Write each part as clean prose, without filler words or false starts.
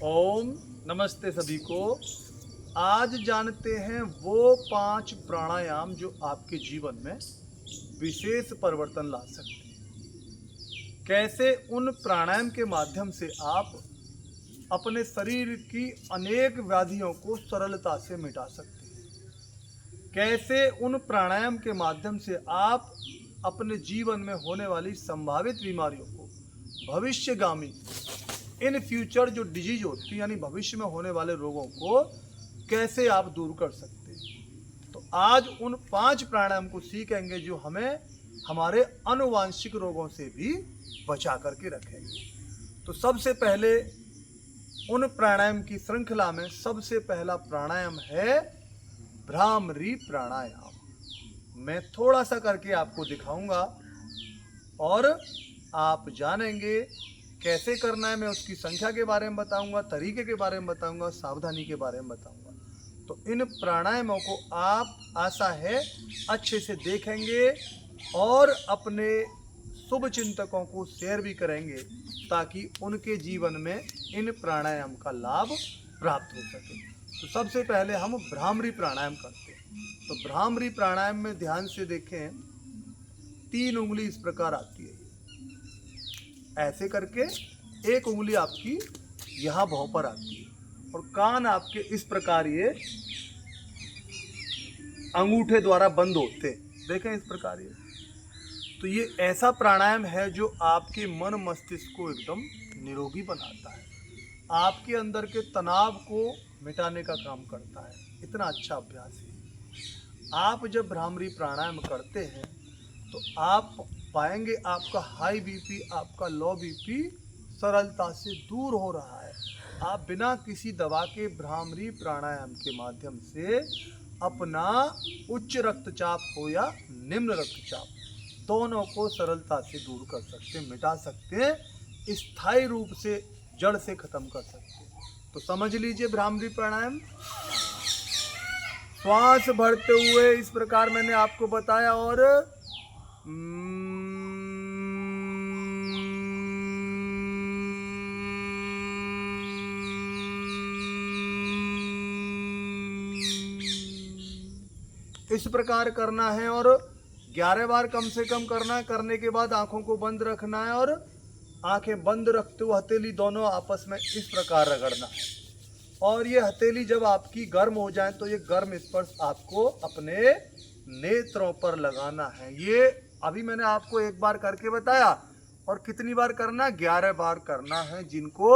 ओम नमस्ते सभी को। आज जानते हैं वो 5 प्राणायाम जो आपके जीवन में विशेष परिवर्तन ला सकते हैं। कैसे उन प्राणायाम के माध्यम से आप अपने शरीर की अनेक व्याधियों को सरलता से मिटा सकते हैं। कैसे उन प्राणायाम के माध्यम से आप अपने जीवन में होने वाली संभावित बीमारियों को भविष्यगामी इन फ्यूचर जो डिजीज होती है यानी भविष्य में होने वाले रोगों को कैसे आप दूर कर सकते हैं। तो आज उन 5 प्राणायाम को सीखेंगे जो हमें हमारे आनुवांशिक रोगों से भी बचा करके रखेंगे। तो सबसे पहले उन प्राणायाम की श्रृंखला में सबसे पहला प्राणायाम है भ्रामरी प्राणायाम। मैं थोड़ा सा करके आपको दिखाऊंगा और आप जानेंगे कैसे करना है। मैं उसकी संख्या के बारे में बताऊंगा, तरीके के बारे में बताऊंगा, सावधानी के बारे में बताऊंगा। तो इन प्राणायामों को आप आशा है अच्छे से देखेंगे और अपने शुभ चिंतकों को शेयर भी करेंगे ताकि उनके जीवन में इन प्राणायाम का लाभ प्राप्त हो सके। तो सबसे पहले हम भ्रामरी प्राणायाम करते हैं। तो भ्रामरी प्राणायाम में ध्यान से देखें, 3 उंगली इस प्रकार आती है। ऐसे करके एक उंगली आपकी यहाँ भौं पर आती है और कान आपके इस प्रकार ये अंगूठे द्वारा बंद होते हैं। देखें इस प्रकार ये। तो ये ऐसा प्राणायाम है जो आपके मन मस्तिष्क को एकदम निरोगी बनाता है, आपके अंदर के तनाव को मिटाने का काम करता है। इतना अच्छा अभ्यास है। आप जब भ्रामरी प्राणायाम करते हैं तो आप पाएंगे आपका हाई बीपी, आपका लो बीपी सरलता से दूर हो रहा है। आप बिना किसी दवा के भ्रामरी प्राणायाम के माध्यम से अपना उच्च रक्तचाप हो या निम्न रक्तचाप दोनों को सरलता से दूर कर सकते हैं, मिटा सकते हैं, स्थायी रूप से जड़ से खत्म कर सकते हैं। तो समझ लीजिए भ्रामरी प्राणायाम। श्वास भरते हुए इस प्रकार मैंने आपको बताया और इस प्रकार करना है और 11 बार कम से कम करना है। करने के बाद आंखों को बंद रखना है और आंखें बंद रखते हुए हथेली दोनों आपस में इस प्रकार रगड़ना है। और ये हथेली जब आपकी गर्म हो जाए तो ये गर्म स्पर्श आपको अपने नेत्रों पर लगाना है। ये अभी मैंने आपको 1 बार करके बताया और कितनी बार करना, 11 बार करना है जिनको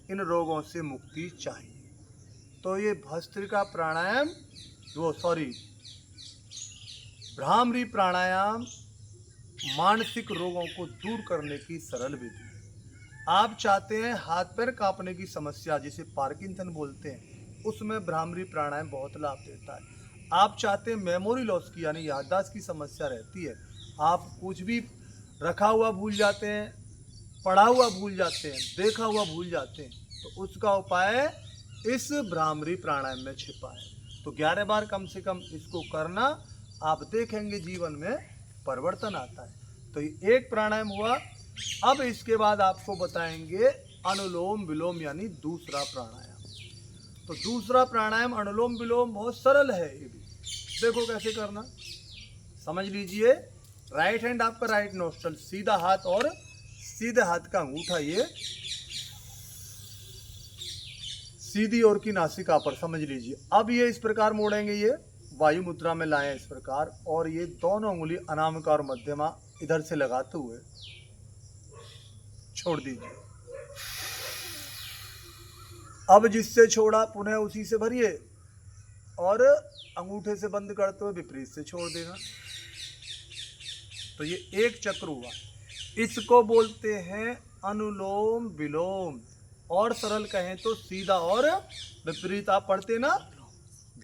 इन रोगों से मुक्ति चाहिए। तो ये भस्त्रिका प्राणायाम भ्रामरी प्राणायाम मानसिक रोगों को दूर करने की सरल विधि है। आप चाहते हैं हाथ पैर कांपने की समस्या जिसे पार्किंसन बोलते हैं, उसमें भ्रामरी प्राणायाम बहुत लाभ देता है। आप चाहते हैं मेमोरी लॉस की यानी याददाश्त की समस्या रहती है, आप कुछ भी रखा हुआ भूल जाते हैं, पढ़ा हुआ भूल जाते हैं, देखा हुआ भूल जाते हैं, तो उसका उपाय इस भ्रामरी प्राणायाम में छिपा है। तो 11 बार कम से कम इसको करना, आप देखेंगे जीवन में परिवर्तन आता है। तो ये एक प्राणायाम हुआ। अब इसके बाद आपको बताएंगे अनुलोम विलोम यानी दूसरा प्राणायाम। तो दूसरा प्राणायाम अनुलोम विलोम बहुत सरल है। ये भी देखो कैसे करना, समझ लीजिए। राइट हैंड आपका राइट नोस्ट्रल, सीधा हाथ और सीधे हाथ का अंगूठा ये सीधी ओर की नासिका पर, समझ लीजिए। अब ये इस प्रकार मोड़ेंगे, ये वायु मुद्रा में लाएं इस प्रकार, और ये दोनों उंगली अनामिका और मध्यमा इधर से लगाते हुए छोड़ दीजिए। अब जिससे छोड़ा पुनः उसी से भरिए और अंगूठे से बंद करते हुए विपरीत से छोड़ देना। तो ये एक चक्र हुआ। इसको बोलते हैं अनुलोम विलोम, और सरल कहें तो सीधा और विपरीत। आप पढ़ते ना,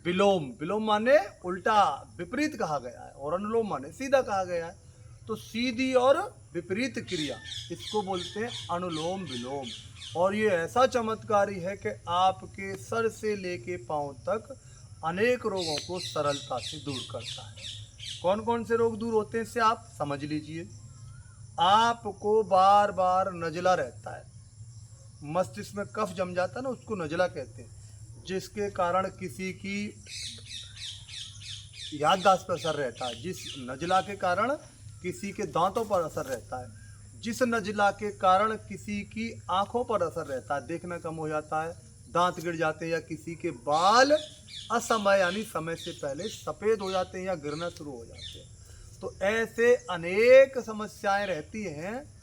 विलोम, विलोम माने उल्टा विपरीत कहा गया है और अनुलोम माने सीधा कहा गया है। तो सीधी और विपरीत क्रिया, इसको बोलते हैं अनुलोम विलोम। और ये ऐसा चमत्कारी है कि आपके सर से लेके पांव तक अनेक रोगों को सरलता से दूर करता है। कौन कौन से रोग दूर होते हैं इससे आप समझ लीजिए। आपको बार बार नजला रहता है, मस्तिष्क में कफ जम जाता है ना, उसको नजला कहते हैं, जिसके कारण किसी की याददाश्त पर असर रहता है, जिस नजला के कारण किसी के दांतों पर असर रहता है, जिस नजला के कारण किसी की आंखों पर असर रहता है, देखना कम हो जाता है, दांत गिर जाते हैं, या किसी के बाल असमय यानी समय से पहले सफ़ेद हो जाते हैं या गिरना शुरू हो जाते हैं। तो ऐसे अनेक समस्याएं रहती हैं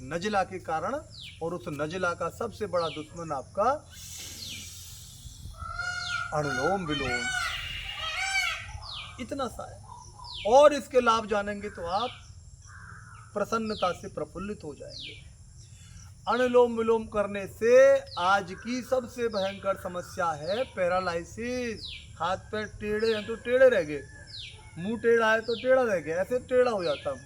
नजला के कारण, और उस नजला का सबसे बड़ा दुश्मन आपका अनुलोम विलोम, इतना सा है। और इसके लाभ जानेंगे तो आप प्रसन्नता से प्रफुल्लित हो जाएंगे। अनुलोम विलोम करने से आज की सबसे भयंकर समस्या है पैरालिसिस। हाथ पैर टेढ़े हैं तो टेढ़े रह गए, मुंह टेढ़ा है तो टेढ़ा रह गया, ऐसे टेढ़ा हो जाता हूँ।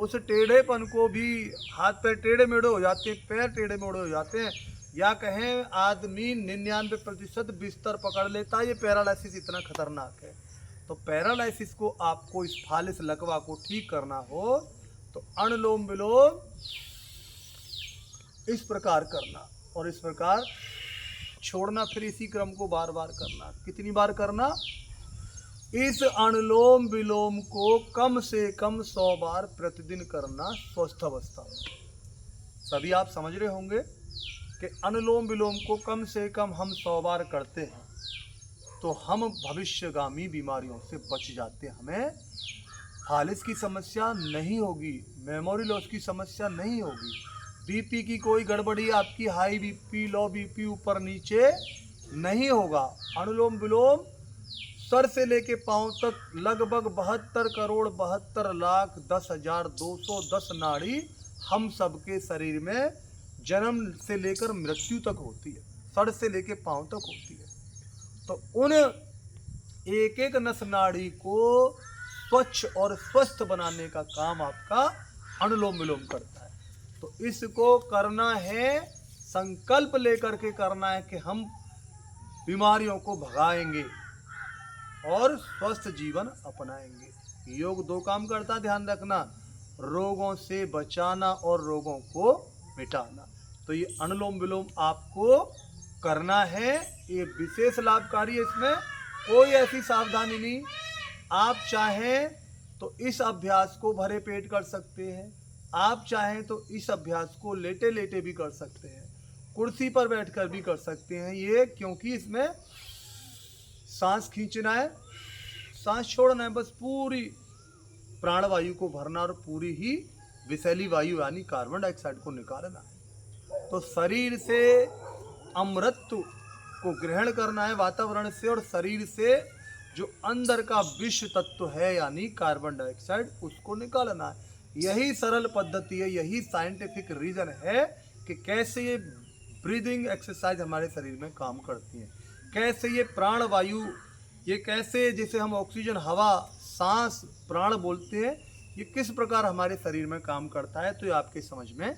उस टेढ़ेपन को भी, हाथ पैर टेढ़े मेढ़े हो जाते हैं, पैर टेढ़े मेढ़े हो जाते हैं, या कहें आदमी 99% बिस्तर पकड़ लेता है। ये पैरालिसिस इतना खतरनाक है। तो पैरालिसिस को आपको, इस फालिस लकवा को ठीक करना हो तो अनुलोम विलोम इस प्रकार करना, और इस प्रकार छोड़ना, फिर इसी क्रम को बार बार करना। कितनी बार करना? इस अनुलोम विलोम को कम से कम 100 बार प्रतिदिन करना स्वस्थ अवस्था में। सभी आप समझ रहे होंगे कि अनुलोम विलोम को कम से कम हम 100 बार करते हैं तो हम भविष्यगामी बीमारियों से बच जाते हैं। हमें फालिस की समस्या नहीं होगी, मेमोरी लॉस की समस्या नहीं होगी, बीपी की कोई गड़बड़ी, आपकी हाई बीपी, लो बीपी, ऊपर नीचे नहीं होगा। अनुलोम विलोम सर से लेके पांव तक लगभग 72,72,72,10,210 नाड़ी हम सबके शरीर में जन्म से लेकर मृत्यु तक होती है, सर से लेके पांव तक होती है। तो उन एक एक नस नाड़ी को स्वच्छ और स्वस्थ बनाने का काम आपका अनुलोम विलोम करता है। तो इसको करना है, संकल्प लेकर के करना है कि हम बीमारियों को भगाएंगे और स्वस्थ जीवन अपनाएंगे। योग 2 काम करता है, ध्यान रखना, रोगों से बचाना और रोगों को मिटाना। तो ये अनुलोम विलोम आपको करना है, ये विशेष लाभकारी है। इसमें कोई ऐसी सावधानी नहीं। आप चाहें तो इस अभ्यास को भरे पेट कर सकते हैं, आप चाहें तो इस अभ्यास को लेटे लेटे भी कर सकते हैं, कुर्सी पर बैठकर भी कर सकते हैं। ये क्योंकि इसमें सांस खींचना है, सांस छोड़ना है, बस पूरी प्राणवायु को भरना और पूरी ही विषैली वायु यानी कार्बन डाइऑक्साइड को निकालना है। तो शरीर से अमृत को ग्रहण करना है वातावरण से, और शरीर से जो अंदर का विष तत्व है यानी कार्बन डाइऑक्साइड, उसको निकालना है। यही सरल पद्धति है, यही साइंटिफिक रीजन है कि कैसे ये ब्रीदिंग एक्सरसाइज हमारे शरीर में काम करती है, कैसे ये प्राण वायु, ये कैसे, जिसे हम ऑक्सीजन, हवा, सांस, प्राण बोलते हैं, ये किस प्रकार हमारे शरीर में काम करता है। तो ये आपके समझ में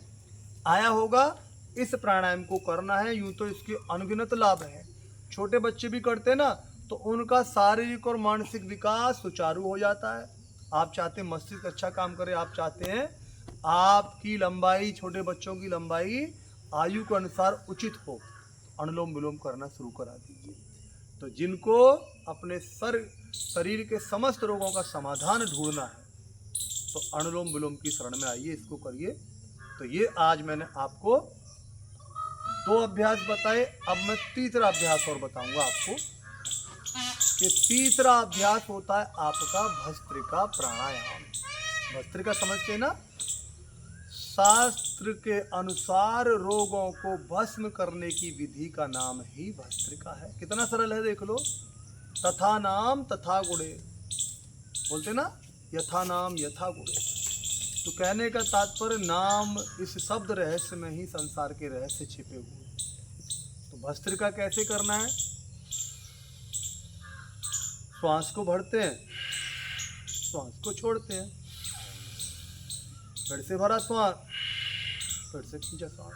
आया होगा। इस प्राणायाम को करना है। यूँ तो इसके अनगिनत लाभ हैं, छोटे बच्चे भी करते हैं ना, तो उनका शारीरिक और मानसिक विकास सुचारू हो जाता है। आप चाहते हैं मस्तिष्क अच्छा काम करे, आप चाहते हैं आपकी लंबाई, छोटे बच्चों की लंबाई आयु के अनुसार उचित हो, अनुलोम विलोम करना शुरू करा दीजिए। तो जिनको अपने शरीर के समस्त रोगों का समाधान ढूंढना है तो अनुलोम विलोम की शरण में आइए, इसको करिए। तो ये आज मैंने आपको 2 अभ्यास बताए। अब मैं तीसरा अभ्यास और बताऊंगा आपको कि तीसरा अभ्यास होता है आपका भस्त्रिका प्राणायाम। भस्त्रिका समझते हैं ना? शास्त्र के अनुसार रोगों को भस्म करने की विधि का नाम ही भस्त्रिका है। कितना सरल है, देख लो। तथा नाम तथा गुणे, बोलते ना, यथा नाम यथा गुणे। तो कहने का तात्पर्य, नाम, इस शब्द रहस्य में ही संसार के रहस्य छिपे हुए। तो भस्त्रिका कैसे करना है? श्वास को भरते हैं, श्वास को छोड़ते हैं, फिर से भरा श्वास, फिर से खींचा श्वास।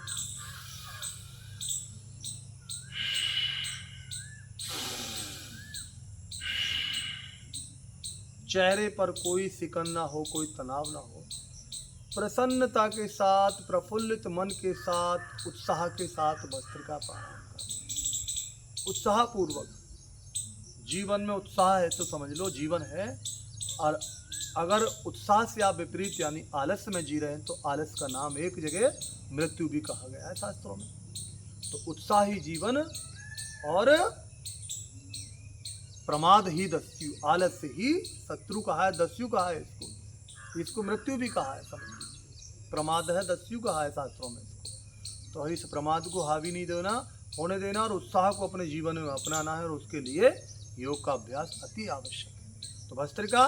चेहरे पर कोई सिकन ना हो, कोई तनाव ना हो, प्रसन्नता के साथ, प्रफुल्लित मन के साथ, उत्साह के साथ भस्त्रिका प्राणायाम करें। उत्साह पूर्वक। जीवन में उत्साह है तो समझ लो जीवन है, और अगर उत्साह से आप विपरीत यानी आलस्य में जी रहे हैं तो आलस्य का नाम एक जगह मृत्यु भी कहा गया है शास्त्रों में। तो उत्साह ही जीवन और प्रमाद ही दस्यु, आलस्य ही शत्रु कहा है, दस्यु कहा है इसको मृत्यु भी कहा है। समझ, प्रमाद है दस्यु कहा है शास्त्रों में इसको। तो इस प्रमाद को हावी नहीं देना, होने देना, और उत्साह को अपने जीवन में अपनाना है, और उसके लिए योग का अभ्यास अति आवश्यक है। तो भस्त्रिका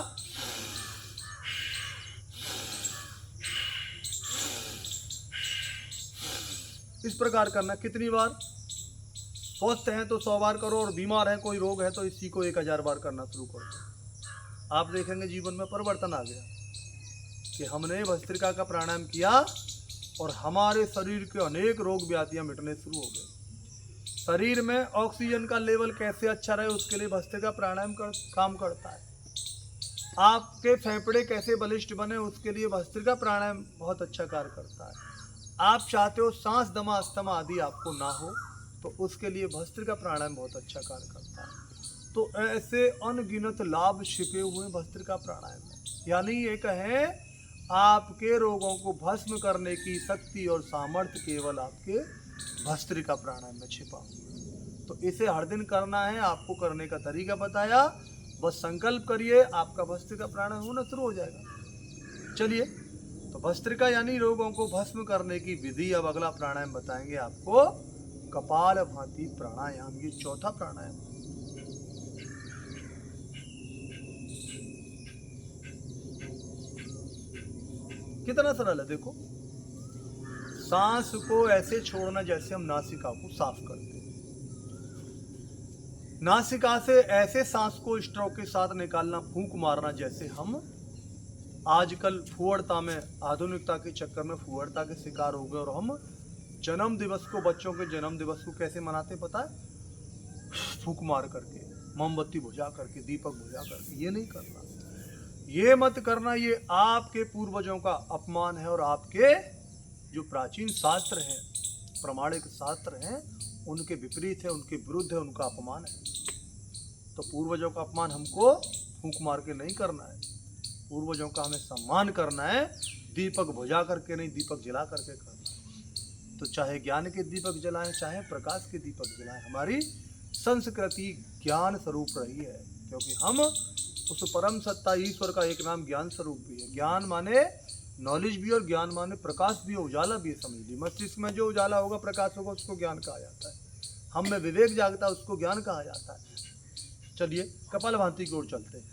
इस प्रकार करना। कितनी बार? स्वस्थ हैं तो 100 बार करो, और बीमार है, कोई रोग है तो इसी को 1000 बार करना शुरू कर दो। आप देखेंगे जीवन में परिवर्तन आ गया कि हमने भस्त्रिका का प्राणायाम किया और हमारे शरीर के अनेक रोग व्याधियां मिटने शुरू हो गए। शरीर में ऑक्सीजन का लेवल कैसे अच्छा रहे उसके लिए भस्त्रिका प्राणायाम काम करता है। आपके फेफड़े कैसे बलिष्ठ बने उसके लिए भस्त्रिका प्राणायाम बहुत अच्छा कार्य करता है। आप चाहते हो सांस दमा अस्थमा आदि आपको ना हो तो उसके लिए भस्त्रिका प्राणायाम बहुत अच्छा कार्य करता है। तो ऐसे अनगिनत लाभ छिपे हुए भस्त्रिका प्राणायाम में, यानी ये कहें आपके रोगों को भस्म करने की शक्ति और सामर्थ्य केवल आपके भस्त्रिका प्राणायाम में छिपा हुआ है। तो इसे हर दिन करना है। आपको करने का तरीका बताया, बस संकल्प करिए, आपका भस्त्रिका प्राणायाम होना शुरू हो जाएगा। चलिए, तो भस्त्रिका यानी रोगों को भस्म करने की विधि। अब अगला प्राणायाम बताएंगे आपको, कपालभाति प्राणायाम। ये चौथा प्राणायाम है। कितना सरल है देखो। सांस को ऐसे छोड़ना जैसे हम नासिका को साफ करते हैं। नासिका से ऐसे सांस को स्ट्रोक के साथ निकालना, फूंक मारना जैसे हम आजकल फुहड़ता में, आधुनिकता के चक्कर में फुहड़ता के शिकार हो गए और हम जन्म दिवस को, बच्चों के जन्म दिवस को कैसे मनाते पता है? फूंक मार करके, मोमबत्ती बुझा करके, दीपक बुझा करके। ये नहीं करना, ये मत करना। ये आपके पूर्वजों का अपमान है और आपके जो प्राचीन शास्त्र हैं, प्रामाणिक शास्त्र हैं, उनके विपरीत है, उनके विरुद्ध है, उनका अपमान है। तो पूर्वजों का अपमान हमको फूंक मार के नहीं करना है, पूर्वजों का हमें सम्मान करना है। दीपक बुझा करके नहीं, दीपक जला करके करना है। तो चाहे ज्ञान के दीपक जलाएं, चाहे प्रकाश के दीपक जलाएं, हमारी संस्कृति ज्ञान स्वरूप रही है, क्योंकि हम उस परम सत्ता ईश्वर का एक नाम ज्ञान स्वरूप भी है। ज्ञान माने नॉलेज भी और ज्ञान माने प्रकाश भी, उजाला भी। समझ ली, मस्तिष्क में जो उजाला होगा, प्रकाश होगा, उसको ज्ञान कहा जाता है। हम में विवेक जागता है, उसको ज्ञान कहा जाता है। चलिए कपालभाति की ओर चलते हैं।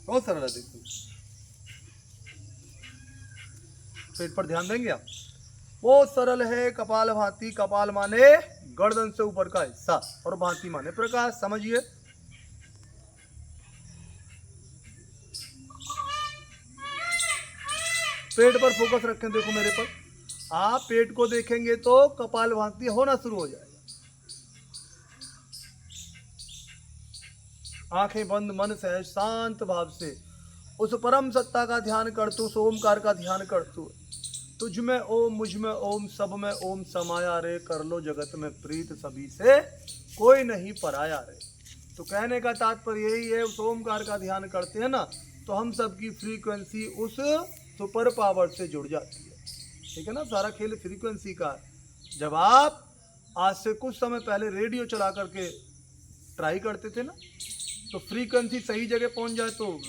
बहुत सरल है, देखो पेट पर ध्यान देंगे आप, बहुत सरल है। कपालभाति, कपाल माने गर्दन से ऊपर का हिस्सा और भांति माने प्रकाश। समझिए, पेट पर फोकस रखें, देखो मेरे पर। आप पेट को देखेंगे तो कपालभाति होना शुरू हो जाएगा। आंखें बंद, मन सहज शांत भाव से उस परम सत्ता का ध्यान कर तू, उस ओमकार का ध्यान कर तू। तुझ में ओम, मुझ में ओम, सब में ओम समाया रे, कर लो जगत में प्रीत सभी से, कोई नहीं पराया रे। तो कहने का तात्पर्य यही है, उस ओमकार का ध्यान करते हैं ना तो हम सबकी फ्रीक्वेंसी उस सुपर पावर से जुड़ जाती है। ठीक है ना, सारा खेल फ्रीक्वेंसी का। जब आप आज से कुछ समय पहले रेडियो चला करके ट्राई करते थे ना, तो फ्रीक्वेंसी सही जगह पहुंच जाए तो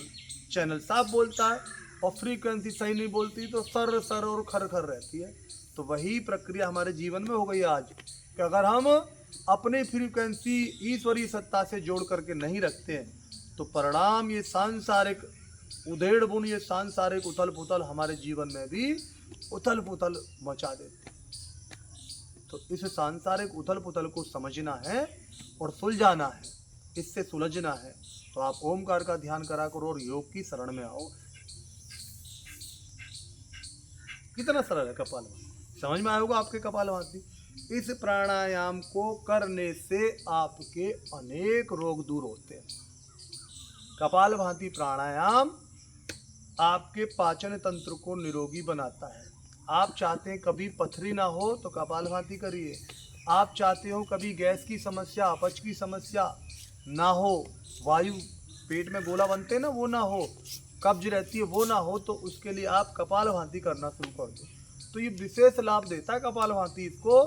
चैनल साफ बोलता है, और फ्रीक्वेंसी सही नहीं बोलती तो सर सर और खर खर रहती है। तो वही प्रक्रिया हमारे जीवन में हो गई आज, कि अगर हम अपनी फ्रीक्वेंसी ईश्वरीय सत्ता से जोड़ करके नहीं रखते हैं तो परिणाम ये सांसारिक उधेड़ बुन, ये सांसारिक उथल पुथल हमारे जीवन में भी उथल पुथल मचा देते। तो इस सांसारिक उथल पुथल को समझना है और सुलझाना है, इससे सुलझना है। तो आप ओमकार का ध्यान करा करो और योग की शरण में आओ। कितना सरल है कपालभाति, समझ में आया होगा आपके कपालभाति। इस प्राणायाम को करने से आपके अनेक रोग दूर होते हैं। कपालभाति प्राणायाम आपके पाचन तंत्र को निरोगी बनाता है। आप चाहते हैं कभी पथरी ना हो तो कपालभाति करिए। आप चाहते हो कभी गैस की समस्या, अपच की समस्या ना हो, वायु पेट में गोला बनते हैं ना वो ना हो, कब्ज रहती है वो ना हो, तो उसके लिए आप कपालभाति करना शुरू कर दो। तो ये विशेष लाभ देता है कपालभाति। इसको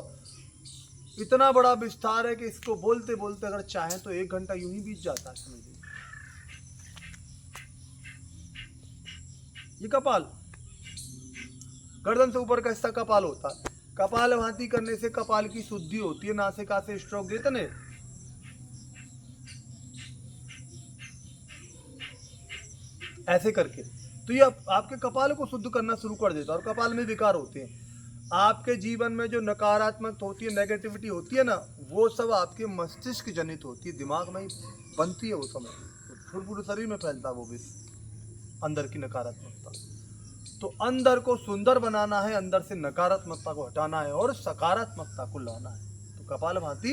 इतना बड़ा विस्तार है कि इसको बोलते बोलते अगर चाहें तो 1 घंटा यूं ही बीत जाता है, समझिए। ये कपाल, गर्दन से ऊपर का हिस्सा कपाल होता है। कपालभाति करने से कपाल की शुद्धि होती है, नासिका से स्ट्रोक जितने ऐसे करके, तो ये आपके कपाल को शुद्ध करना शुरू कर देता है। और कपाल में विकार होते हैं, आपके जीवन में जो नकारात्मक होती है, नेगेटिविटी होती है ना, वो सब आपके मस्तिष्क जनित होती है, दिमाग में ही बनती है वो समय, पूरे शरीर में फैलता है वो विष, अंदर की नकारात्मकता। तो अंदर को सुंदर बनाना है, अंदर से नकारात्मकता को हटाना है और सकारात्मकता को लाना है। तो कपालभाति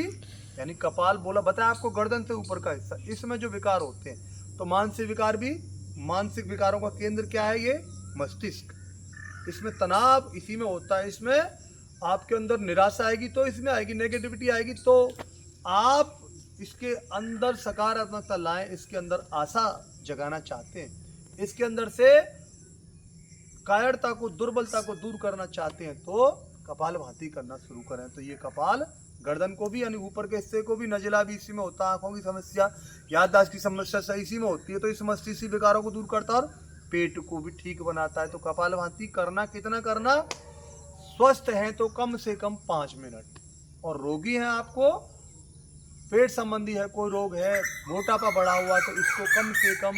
यानी कपाल बोला बताया आपको, गर्दन से ऊपर का हिस्सा, इसमें जो विकार होते हैं, तो मानसिक विकार भी, मानसिक विकारों का केंद्र क्या है? ये मस्तिष्क। इसमें तनाव इसी में होता है। इसमें आपके अंदर निराशा आएगी तो इसमें आएगी, नेगेटिविटी आएगी तो आप इसके अंदर सकारात्मकता लाएं, इसके अंदर आशा जगाना चाहते हैं, इसके अंदर से कायरता को, दुर्बलता को दूर करना चाहते हैं, तो कपालभाति करना शुरू करें। तो ये कपाल गर्दन को भी यानी ऊपर के हिस्से को भी, नजला भी इसी में होता है, आंखों की समस्या, याददाश्त की समस्या सही इसी में होती है, तो इस मस्तिष्क विकारों को दूर करता है और पेट को भी ठीक बनाता है। तो कपालभाति करना कितना करना? स्वस्थ हैं तो कम से कम 5 मिनट, और रोगी हैं, आपको पेट संबंधी है कोई रोग है, मोटापा बढ़ा हुआ है, तो इसको कम से कम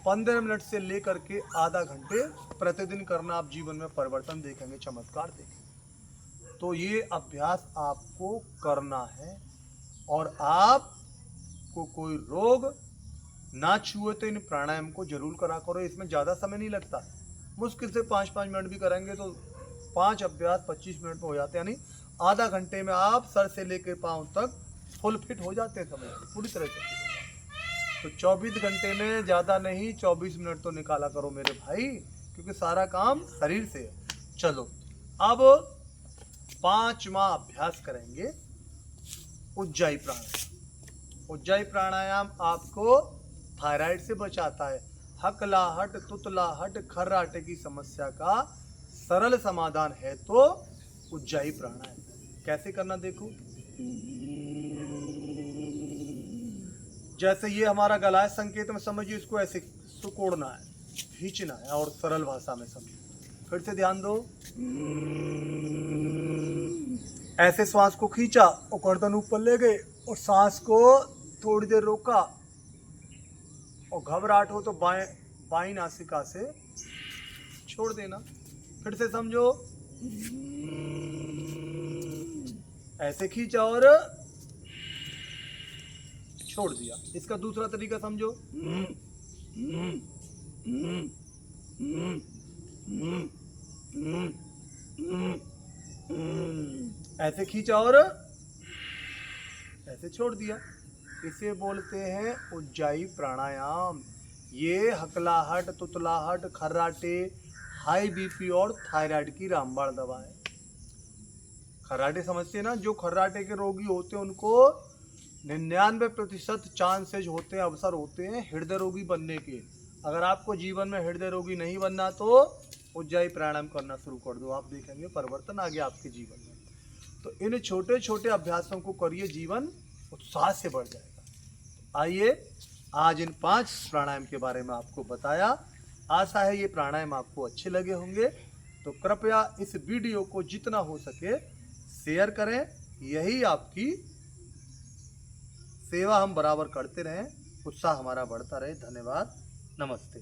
15 मिनट से लेकर के आधा घंटे प्रतिदिन करना। आप जीवन में परिवर्तन देखेंगे, चमत्कार देखेंगे। तो ये अभ्यास आपको करना है, और आपको कोई रोग ना छुए तो इन प्राणायाम को जरूर करा करो। इसमें ज़्यादा समय नहीं लगता, मुश्किल से 5-5 मिनट भी करेंगे तो 5 अभ्यास 25 मिनट में हो जाते हैं, यानी आधा घंटे में आप सर से लेकर पाँव तक फुल फिट हो जाते हैं, समय पूरी तरह से। तो 24 घंटे में ज़्यादा नहीं, 24 मिनट तो निकाला करो मेरे भाई, क्योंकि सारा काम शरीर से है। चलो अब 5वां अभ्यास करेंगे, उज्जाई प्राणायाम। उज्जाई प्राणायाम आपको थायराइड से बचाता है। हकलाहट, तुतलाहट, खर्राटे की समस्या का सरल समाधान है तो उज्जाई प्राणायाम। कैसे करना देखो, जैसे ये हमारा गला है, संकेत में समझिए, इसको ऐसे सुकोड़ना है, खींचना है, और सरल भाषा में समझिए। फिर से ध्यान दो, ऐसे श्वास को खींचा और गर्दन ऊपर ले गए, और सांस को थोड़ी देर रोका, और घबराहट हो तो बाएं नासिका से छोड़ देना। फिर से समझो, ऐसे खींचा और छोड़ दिया। इसका दूसरा तरीका समझो, ऐसे खींचा और ऐसे छोड़ दिया। इसे बोलते हैं उज्जाई प्राणायाम। ये हकलाहट, तुतलाहट, खर्राटे, हाई बीपी और थायराइड की रामबाण दवा है। खर्राटे समझते हैं ना, जो खर्राटे के रोगी होते हैं उनको 99% चांसेज होते हैं, अवसर होते हैं हृदय रोगी बनने के। अगर आपको जीवन में हृदय रोगी नहीं बनना तो उज्जाई प्राणायाम करना शुरू कर दो, आप देखेंगे परिवर्तन आ गया आपके जीवन में। तो इन छोटे छोटे अभ्यासों को करिए, जीवन उत्साह से बढ़ जाएगा। आइए, आज इन 5 प्राणायाम के बारे में आपको बताया। आशा है ये प्राणायाम आपको अच्छे लगे होंगे। तो कृपया इस वीडियो को जितना हो सके शेयर करें। यही आपकी सेवा हम बराबर करते रहें, उत्साह हमारा बढ़ता रहे। धन्यवाद, नमस्ते।